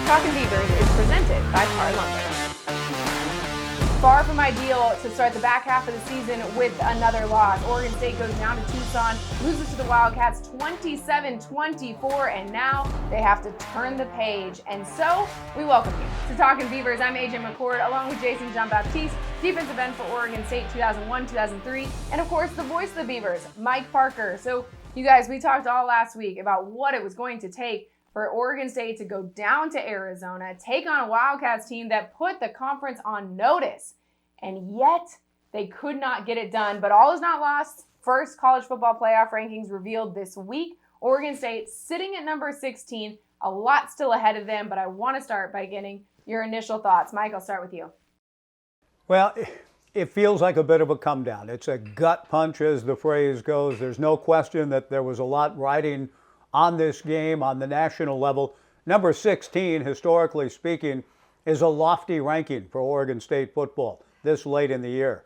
Talkin Beavers is presented by Car Lumber. Far from ideal to start the back half of the season with another loss. Oregon State goes down to Tucson, loses to the Wildcats 27-24, and now they have to turn the page. And so we welcome you to Talkin Beavers. I'm McCord, along with Jayson Baptise, defensive end for Oregon State 2001-2003, and of course the voice of the Beavers, Mike Parker. So you guys, we talked all last week about what it was going to take for Oregon State to go down to Arizona, take on a Wildcats team that put the conference on notice, and yet they could not get it done. But all is not lost. First college football playoff rankings revealed this week. Oregon State sitting at number 16, a lot still ahead of them, but I want to start by getting your initial thoughts. Mike, I'll start with you. Well, it feels like a bit of a come down. It's a gut punch, as the phrase goes. There's no question that there was a lot riding on this game on the national level. Number 16, historically speaking, is a lofty ranking for Oregon State football this late in the year.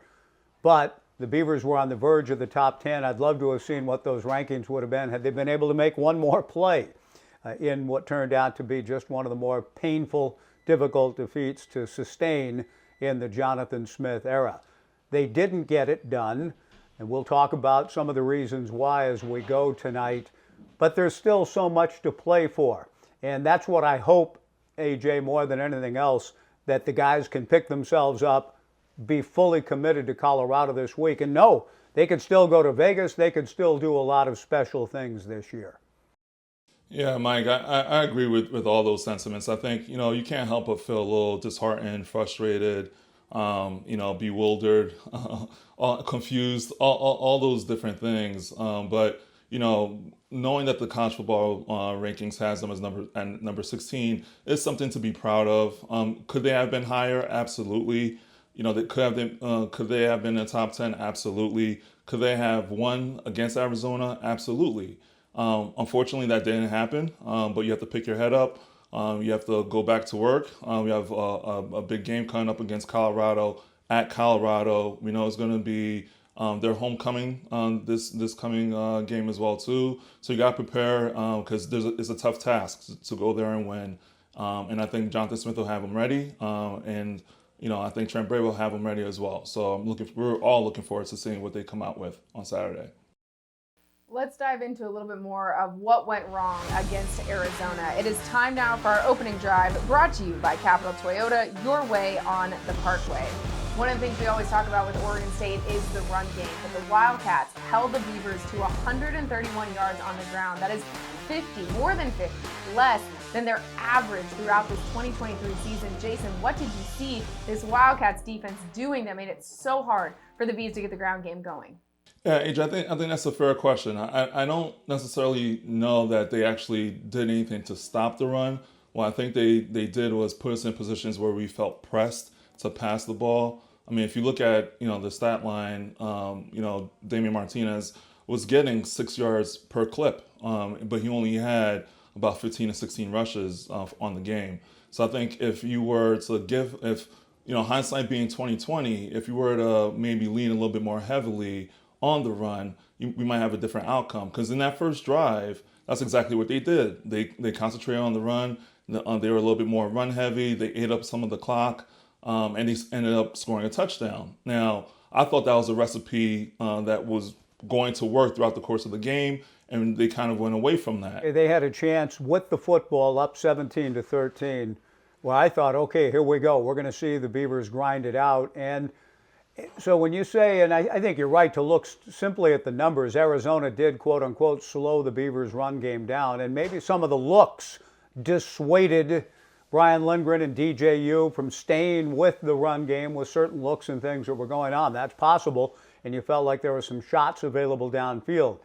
But the Beavers were on the verge of the top 10. I'd love to have seen what those rankings would have been had they been able to make one more play in what turned out to be just one of the more painful, difficult defeats to sustain in the Jonathan Smith era. They didn't get it done, and we'll talk about some of the reasons why as we go tonight. But there's still so much to play for. And that's what I hope, AJ, more than anything else, that the guys can pick themselves up, be fully committed to Colorado this week. And no, they could still go to Vegas. They could still do a lot of special things this year. Yeah, Mike, I agree with all those sentiments. I think, you can't help but feel a little disheartened, frustrated, bewildered, confused, all those different things. But knowing that the college football rankings has them as number 16 is something to be proud of. Could they have been higher? Absolutely. They could they have been in the top 10? Absolutely. Could they have won against Arizona? Absolutely. Unfortunately, that didn't happen. But you have to pick your head up. You have to go back to work. We have a big game coming up against Colorado at Colorado. We know it's going to be their homecoming this coming game as well too. So you got to prepare because it's a tough task to go there and win. And I think Jonathan Smith will have them ready, and I think Trent Bray will have them ready as well. So we're all looking forward to seeing what they come out with on Saturday. Let's dive into a little bit more of what went wrong against Arizona. It is time now for our opening drive, brought to you by Capital Toyota, your way on the Parkway. One of the things we always talk about with Oregon State is the run game, but the Wildcats held the Beavers to 131 yards on the ground. That is 50, more than 50, less than their average throughout this 2023 season. Jayson, what did you see this Wildcats defense doing that made it so hard for the Beavs to get the ground game going? Yeah, AJ, I think that's a fair question. I don't necessarily know that they actually did anything to stop the run. What I think they did was put us in positions where we felt pressed to pass the ball. I mean, if you look at, the stat line, Damian Martinez was getting 6 yards per clip, but he only had about 15 to 16 rushes on the game. So I think if you were to hindsight being 2020, if you were to maybe lean a little bit more heavily on the run, we might have a different outcome. Because in that first drive, that's exactly what they did. They concentrated on the run. They were a little bit more run heavy. They ate up some of the clock. And they ended up scoring a touchdown. Now, I thought that was a recipe that was going to work throughout the course of the game, and they kind of went away from that. They had a chance with the football up 17-13. Well, I thought, okay, here we go. We're going to see the Beavers grind it out. And so when you say, and I think you're right to look simply at the numbers, Arizona did, quote unquote, slow the Beavers' run game down. And maybe some of the looks dissuaded Brian Lindgren and DJU from staying with the run game with certain looks and things that were going on. That's possible, and you felt like there were some shots available downfield.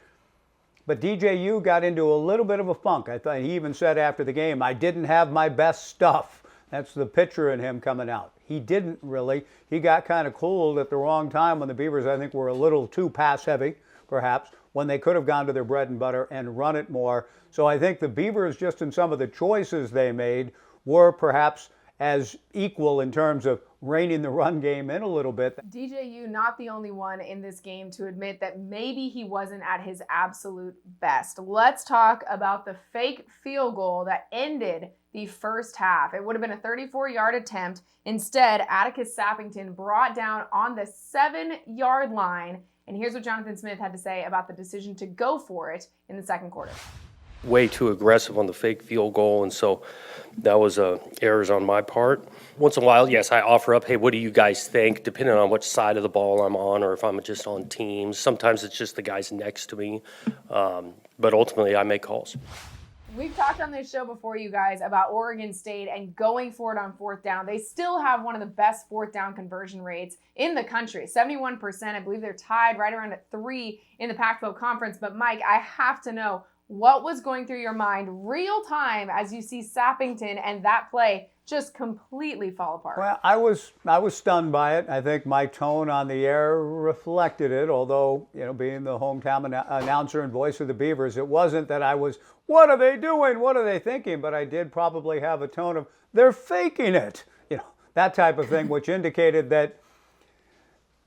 But DJU got into a little bit of a funk. I thought he even said after the game, I didn't have my best stuff. That's the pitcher in him coming out. He didn't really. He got kind of cooled at the wrong time when the Beavers, I think, were a little too pass heavy, perhaps, when they could have gone to their bread and butter and run it more. So I think the Beavers, just in some of the choices they made, were perhaps as equal in terms of reining the run game in a little bit. DJU not the only one in this game to admit that maybe he wasn't at his absolute best. Let's talk about the fake field goal that ended the first half. It would have been a 34-yard attempt. Instead, Atticus Sappington brought down on the 7-yard line. And here's what Jonathan Smith had to say about the decision to go for it in the second quarter. Way too aggressive on the fake field goal, and so that was errors on my part. Once in a while, yes, I offer up, hey, what do you guys think, depending on which side of the ball I'm on or if I'm just on teams. Sometimes it's just the guys next to me, but ultimately I make calls. We've talked on this show before, you guys, about Oregon State and going for it on fourth down. They still have one of the best fourth down conversion rates in the country, 71%. I believe they're tied right around at 3 in the Pac-12 conference. But Mike, I have to know, what was going through your mind real time as you see Sappington and that play just completely fall apart? Well, I was stunned by it. I think my tone on the air reflected it, although, being the hometown announcer and voice of the Beavers, it wasn't that I was, what are they doing? What are they thinking? But I did probably have a tone of, they're faking it. That type of thing, which indicated that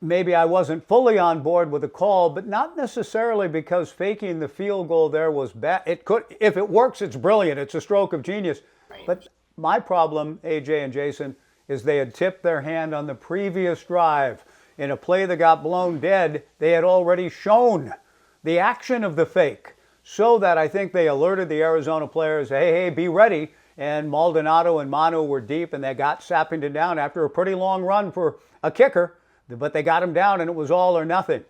maybe I wasn't fully on board with the call, but not necessarily because faking the field goal there was bad. It could, if it works, it's brilliant. It's a stroke of genius. Right. But my problem, AJ and Jayson, is they had tipped their hand on the previous drive. In a play that got blown dead, they had already shown the action of the fake, so that I think they alerted the Arizona players, hey, be ready. And Maldonado and Manu were deep, and they got Sappington down after a pretty long run for a kicker. But they got him down, and it was all or nothing.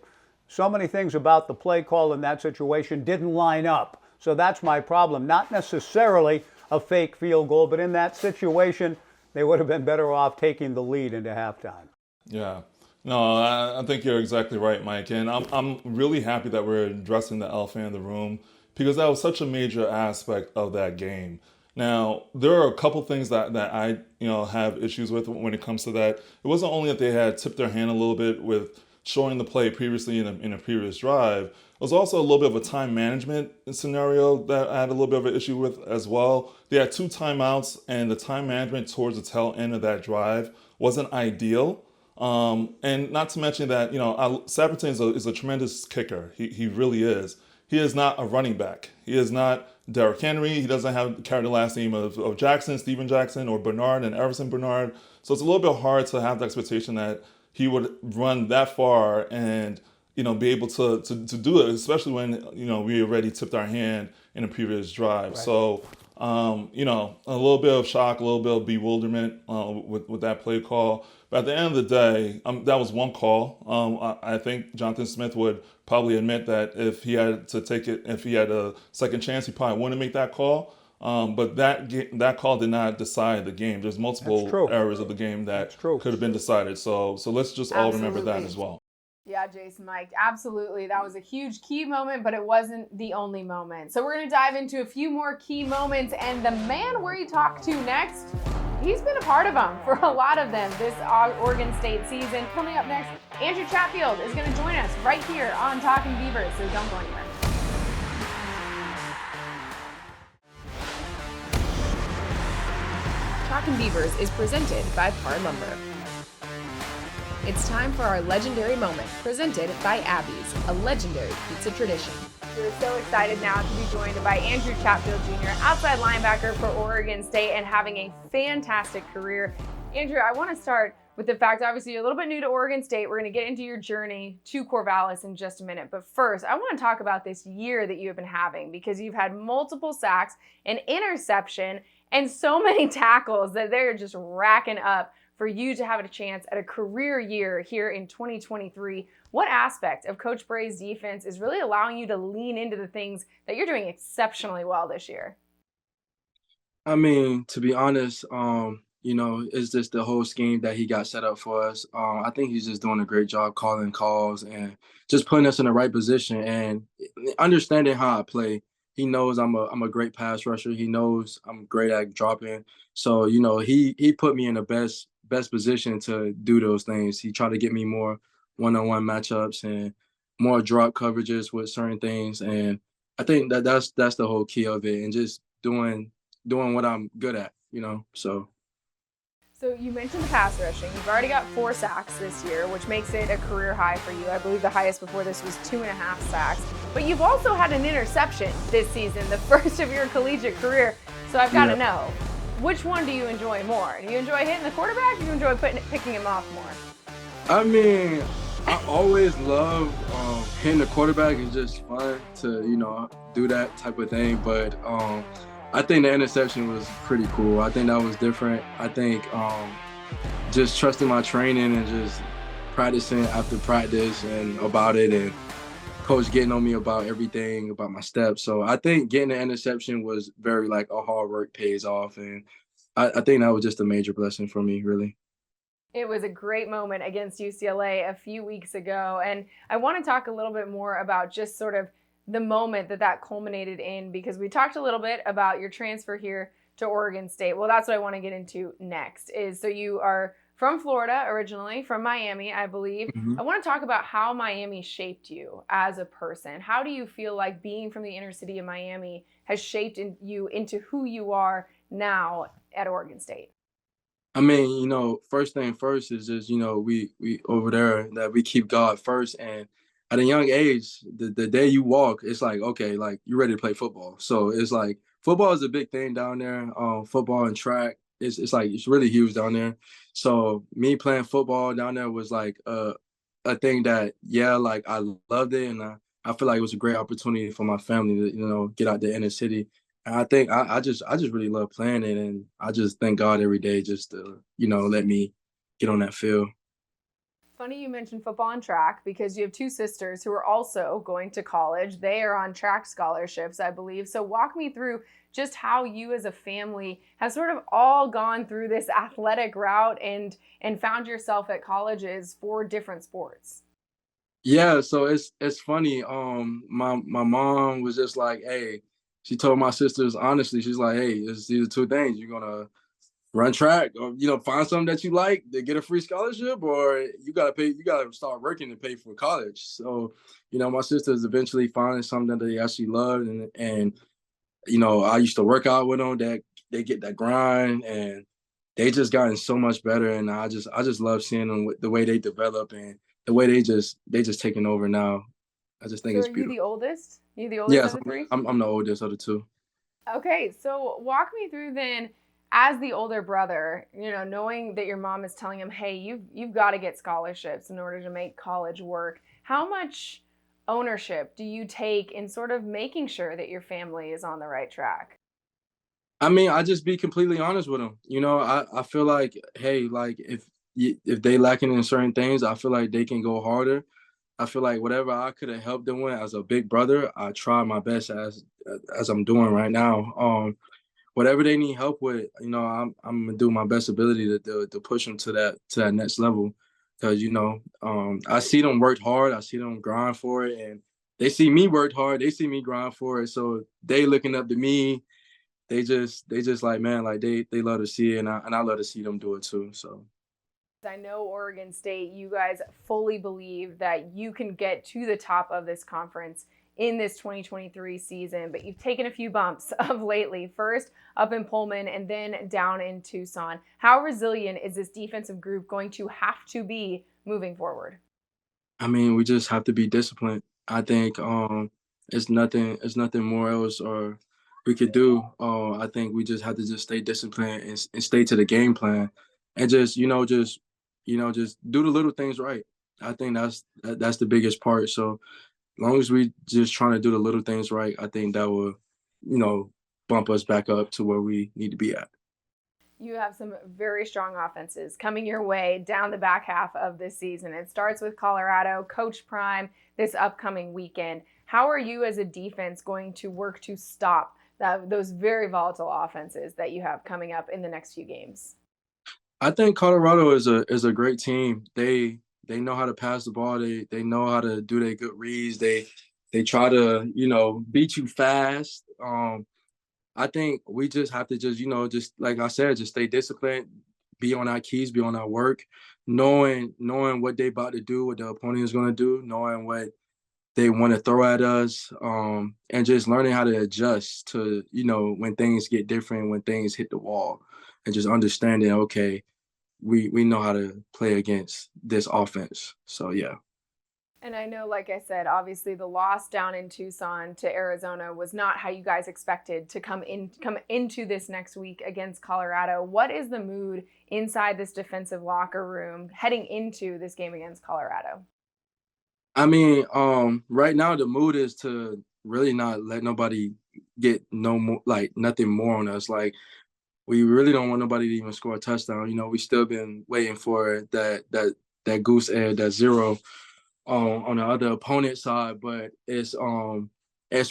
So many things about the play call in that situation didn't line up. So that's my problem. Not necessarily a fake field goal, but in that situation, they would have been better off taking the lead into halftime. Yeah. No, I think you're exactly right, Mike. And I'm really happy that we're addressing the elephant in the room, because that was such a major aspect of that game. Now, there are a couple things that I have issues with when it comes to that. It wasn't only that they had tipped their hand a little bit with showing the play previously in a previous drive. It was also a little bit of a time management scenario that I had a little bit of an issue with as well. They had 2 timeouts, and the time management towards the tail end of that drive wasn't ideal. And not to mention that, Sappington is a tremendous kicker. He really is. He is not a running back. He is not Derrick Henry. He doesn't carry the last name of Jackson, Steven Jackson, or Bernard and Everson Bernard. So it's a little bit hard to have the expectation that he would run that far and be able to do it, especially when we already tipped our hand in a previous drive. Right. So a little bit of shock, a little bit of bewilderment with that play call. But at the end of the day, that was one call. I think Jonathan Smith would probably admit that if he had to take it, if he had a second chance, he probably wouldn't make that call. But that call did not decide the game. There's multiple areas of the game that could have been decided. So let's just all remember that as well. Yeah, Jayson, Mike, absolutely. That was a huge key moment, but it wasn't the only moment. So we're going to dive into a few more key moments, and the man we're talk to next, he's been a part of them for a lot of them this Oregon State season. Coming up next, Andrew Chatfield is going to join us right here on Talkin Beavers, so don't go anywhere. Talkin Beavers is presented by Par Lumber. It's time for our legendary moment, presented by Abby's, a legendary pizza tradition. We're so excited now to be joined by Andrew Chatfield Jr., outside linebacker for Oregon State and having a fantastic career. Andrew, I want to start with the fact, obviously, you're a little bit new to Oregon State. We're going to get into your journey to Corvallis in just a minute. But first, I want to talk about this year that you have been having, because you've had multiple sacks, an interception, and so many tackles that they're just racking up for you to have a chance at a career year here in 2023. What aspect of Coach Bray's defense is really allowing you to lean into the things that you're doing exceptionally well this year? I mean, to be honest, it's just the whole scheme that he got set up for us. I think he's just doing a great job calling calls and just putting us in the right position and understanding how I play. He knows I'm a great pass rusher. He knows I'm great at dropping. So, he put me in the best position to do those things. He tried to get me more one-on-one matchups and more drop coverages with certain things. And I think that's the whole key of it, and just doing what I'm good at, so. So you mentioned the pass rushing. You've already got 4 sacks this year, which makes it a career high for you. I believe the highest before this was 2.5 sacks. But you've also had an interception this season, the first of your collegiate career. So I've got to know, which one do you enjoy more? Do you enjoy hitting the quarterback, or do you enjoy picking him off more? I mean, I always love hitting the quarterback. It's just fun to do that type of thing. But I think the interception was pretty cool. I think that was different. I think just trusting my training and just practicing after practice and about it, and coach getting on me about everything, about my steps. So I think getting the interception was very like a hard work pays off. And I think that was just a major blessing for me, really. It was a great moment against UCLA a few weeks ago. And I want to talk a little bit more about just sort of the moment that culminated in, because we talked a little bit about your transfer here to Oregon State. Well, that's what I want to get into next. So you are from Florida originally, from Miami, I believe. Mm-hmm. I want to talk about how Miami shaped you as a person. How do you feel like being from the inner city of Miami has shaped you into who you are now at Oregon State? I mean, first thing first is just, we over there that we keep God first. And at a young age, the day you walk, it's like, okay, like you're ready to play football. So it's like football is a big thing down there. Football and track, it's like it's really huge down there. So me playing football down there was like a thing that, like I loved it. And I feel like it was a great opportunity for my family to, get out the inner city. And I think I just really love playing it, and I just thank God every day just to, let me get on that field. Funny you mentioned football and track, because you have 2 sisters who are also going to college. They are on track scholarships, I believe. So walk me through just how you as a family have sort of all gone through this athletic route and found yourself at colleges for different sports. Yeah, so it's funny. My mom was just like, hey, she told my sisters honestly, she's like, hey, it's these 2 things. You're gonna run track or find something that you like to get a free scholarship, or you gotta start working to pay for college. So my sisters eventually finding something that they actually loved, and I used to work out with them, that they get that grind, and they just gotten so much better. And I just love seeing them with the way they develop and the way they just taking over now. I just think So it's are you beautiful. the oldest? You the oldest Yes, of the 3? I'm the oldest of the 2. Okay, so walk me through then, as the older brother, knowing that your mom is telling him, hey, you've got to get scholarships in order to make college work. How much ownership do you take in sort of making sure that your family is on the right track? I mean, I just be completely honest with them. I feel like, hey, like if they lacking in certain things, I feel like they can go harder. I feel like whatever I could have helped them with as a big brother, I try my best as I'm doing right now. Whatever they need help with, I'm gonna do my best ability to push them to that next level. Because I see them work hard, I see them grind for it, and they see me work hard, they see me grind for it. So they looking up to me. They just like, man, like they love to see it, and I love to see them do it too. So. I know Oregon State, you guys fully believe that you can get to the top of this conference in this 2023 season, but you've taken a few bumps of lately, first up in Pullman and then down in Tucson. How resilient is this defensive group going to have to be moving forward? I mean, we just have to be disciplined. I think it's nothing more else or we could do. I think we just have to just stay disciplined and stay to the game plan, and just do the little things right. I think that's the biggest part. So as long as we just trying to do the little things right, I think that will, you know, bump us back up to where we need to be at. You have some very strong offenses coming your way down the back half of this season. It starts with Colorado, Coach Prime, this upcoming weekend. How are you as a defense going to work to stop those very volatile offenses that you have coming up in the next few games? I think Colorado is a great team. They know how to pass the ball. They know how to do their good reads. They try to beat you fast. I think we just have to just like I said, just stay disciplined, be on our keys, be on our work, knowing what they about to do, what the opponent is going to do, knowing what they want to throw at us, and just learning how to adjust to when things get different, when things hit the wall, and just understanding, okay, we know how to play against this offense. So yeah. And I know, like I said, obviously the loss down in Tucson to Arizona was not how you guys expected to come into this next week against Colorado. What is the mood inside this defensive locker room heading into this game against Colorado? I mean, right now the mood is to really not let nobody get no more, like nothing more on us. Like we really don't want nobody to even score a touchdown. You know, we still been waiting for that goose egg, that zero on the other opponent side. But it's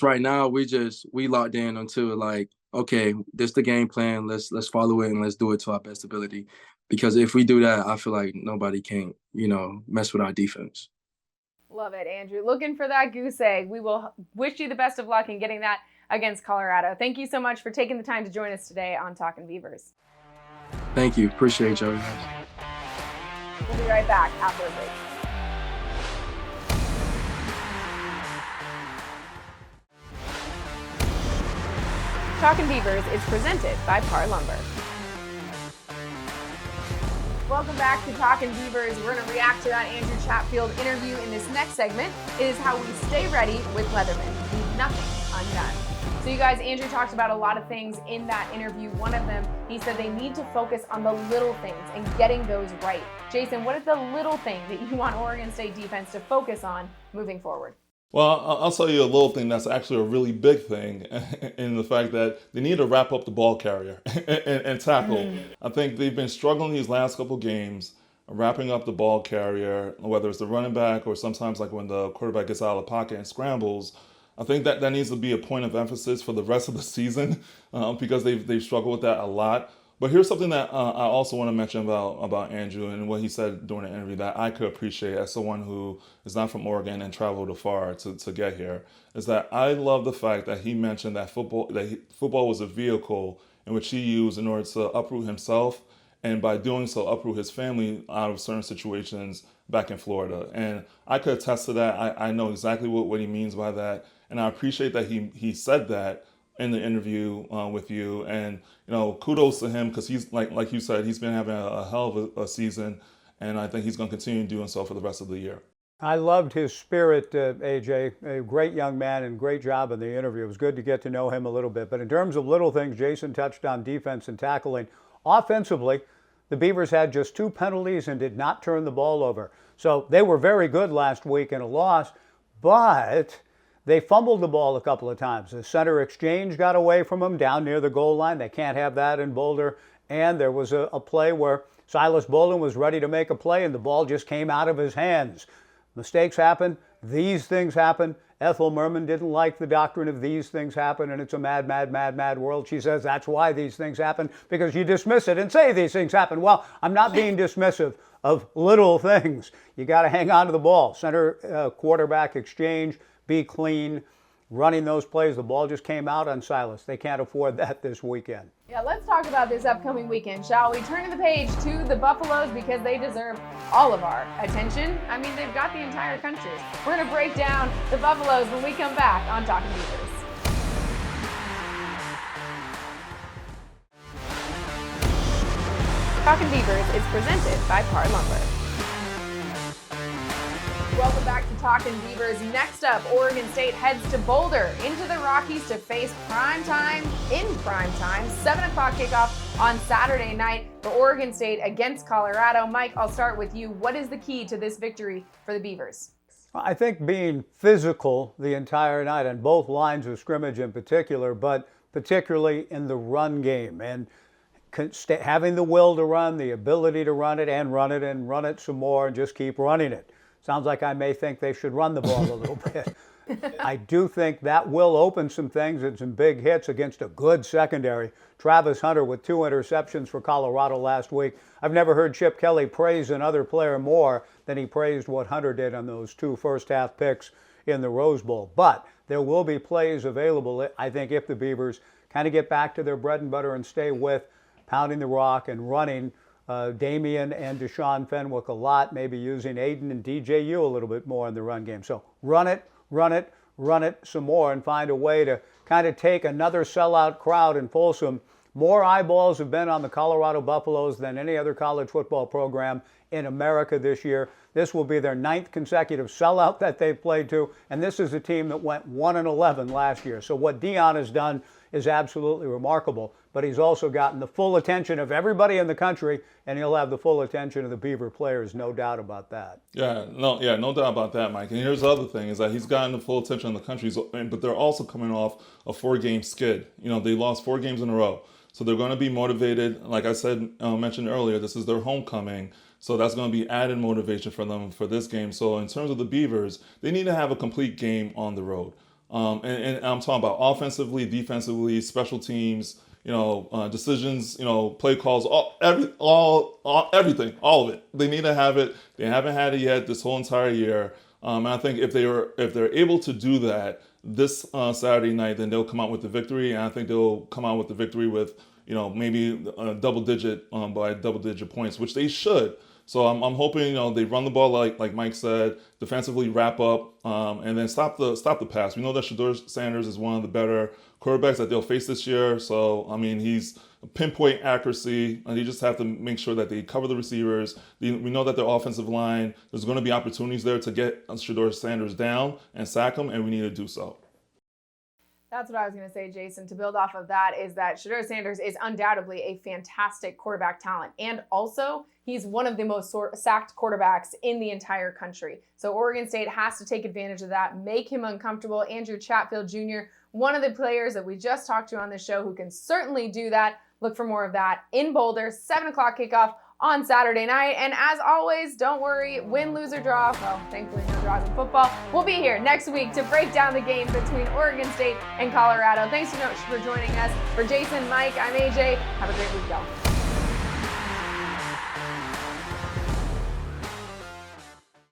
right now we locked in until like, okay, this the game plan. Let's follow it and let's do it to our best ability. Because if we do that, I feel like nobody can, mess with our defense. Love it, Andrew. Looking for that goose egg. We will wish you the best of luck in getting that against Colorado. Thank you so much for taking the time to join us today on Talkin Beavers. Thank you. Appreciate y'all. We'll be right back after the break. Talkin Beavers is presented by Par Lumber. Welcome back to Talkin Beavers. We're going to react to that Andrew Chatfield interview in this next segment. It is how we stay ready with Leatherman. Leave nothing undone. So you guys, Andrew talked about a lot of things in that interview. One of them, he said they need to focus on the little things and getting those right. Jayson, what is the little thing that you want Oregon State defense to focus on moving forward? Well, I'll tell you a little thing that's actually a really big thing in the fact that they need to wrap up the ball carrier and tackle. I think they've been struggling these last couple games, wrapping up the ball carrier, whether it's the running back or sometimes like when the quarterback gets out of the pocket and scrambles. I think that needs to be a point of emphasis for the rest of the season because they've struggled with that a lot. But here's something that I also want to mention about Andrew and what he said during the interview that I could appreciate as someone who is not from Oregon and traveled afar to get here, is that I love the fact that he mentioned that football was a vehicle in which he used in order to uproot himself, and by doing so uproot his family out of certain situations back in Florida. And I could attest to that. I know exactly what he means by that, and I appreciate that he said that in the interview with you. And kudos to him because he's like you said, he's been having a hell of a season, and I think he's going to continue doing so for the rest of the year. I loved his spirit, AJ. A great young man and great job in the interview. It was good to get to know him a little bit. But in terms of little things, Jayson touched on defense and tackling. Offensively, the Beavers had just 2 penalties and did not turn the ball over. So they were very good last week in a loss, but they fumbled the ball a couple of times. The center exchange got away from them down near the goal line. They can't have that in Boulder. And there was a play where Silas Bolden was ready to make a play and the ball just came out of his hands. Mistakes happen. These things happen. Ethel Merman didn't like the doctrine of these things happen and it's a mad, mad, mad, mad world. She says that's why these things happen, because you dismiss it and say these things happen. Well, I'm not being dismissive of little things. You got to hang on to the ball. Center quarterback exchange. Be clean, running those plays. The ball just came out on Silas. They can't afford that this weekend. Yeah, let's talk about this upcoming weekend, shall we? Turning the page to the Buffaloes because they deserve all of our attention. I mean, they've got the entire country. We're going to break down the Buffaloes when we come back on Talkin Beavers. Talkin Beavers is presented by Par Lumber. Welcome back to Talkin Beavers. Next up, Oregon State heads to Boulder into the Rockies to face prime time, 7 o'clock kickoff on Saturday night for Oregon State against Colorado. Mike, I'll start with you. What is the key to this victory for the Beavers? I think being physical the entire night on both lines of scrimmage in particular, but particularly in the run game, and having the will to run, the ability to run it and run it some more and just keep running it. Sounds like I may think they should run the ball a little bit. I do think that will open some things and some big hits against a good secondary. Travis Hunter with 2 interceptions for Colorado last week. I've never heard Chip Kelly praise another player more than he praised what Hunter did on those 2 first-half picks in the Rose Bowl. But there will be plays available, I think, if the Beavers kind of get back to their bread and butter and stay with pounding the rock and running Damian and Deshaun Fenwick a lot, maybe using Aiden and DJU a little bit more in the run game. So run it some more and find a way to kind of take another sellout crowd in Folsom More eyeballs have been on the Colorado Buffaloes than any other college football program in America this year. This will be their 9th consecutive sellout that they've played to, and this is a team that went 1-11 last year. So what Deion has done is absolutely remarkable, but he's also gotten the full attention of everybody in the country, and he'll have the full attention of the Beaver players, no doubt about that. No doubt about that, Mike. And here's the other thing, is that he's gotten the full attention of the country, but they're also coming off a 4-game skid. They lost 4 games in a row. So they're going to be motivated. Like I mentioned earlier, this is their homecoming. So that's going to be added motivation for them for this game. So in terms of the Beavers, they need to have a complete game on the road. And I'm talking about offensively, defensively, special teams, decisions, play calls, everything, all of it. They need to have it. They haven't had it yet this whole entire year. And I think if they're able to do that this Saturday night, then they'll come out with the victory. And I think they'll come out with the victory with, maybe a double-digit by double-digit points, which they should. So I'm hoping they run the ball like Mike said, defensively wrap up, and then stop the pass. We know that Shedeur Sanders is one of the better quarterbacks that they'll face this year. So he's pinpoint accuracy, and you just have to make sure that they cover the receivers. We know that their offensive line, there's going to be opportunities there to get Shedeur Sanders down and sack him, and we need to do so. That's what I was going to say, Jayson. To build off of that is that Shedeur Sanders is undoubtedly a fantastic quarterback talent. And also, he's one of the most sacked quarterbacks in the entire country. So Oregon State has to take advantage of that, make him uncomfortable. Andrew Chatfield Jr., one of the players that we just talked to on the show who can certainly do that. Look for more of that in Boulder, 7 o'clock kickoff on Saturday night. And as always, don't worry, win, lose, or draw. Well, thankfully no draws in football. We'll be here next week to break down the game between Oregon State and Colorado. Thanks so much for joining us. For Jayson, Mike, I'm AJ. Have a great week, y'all.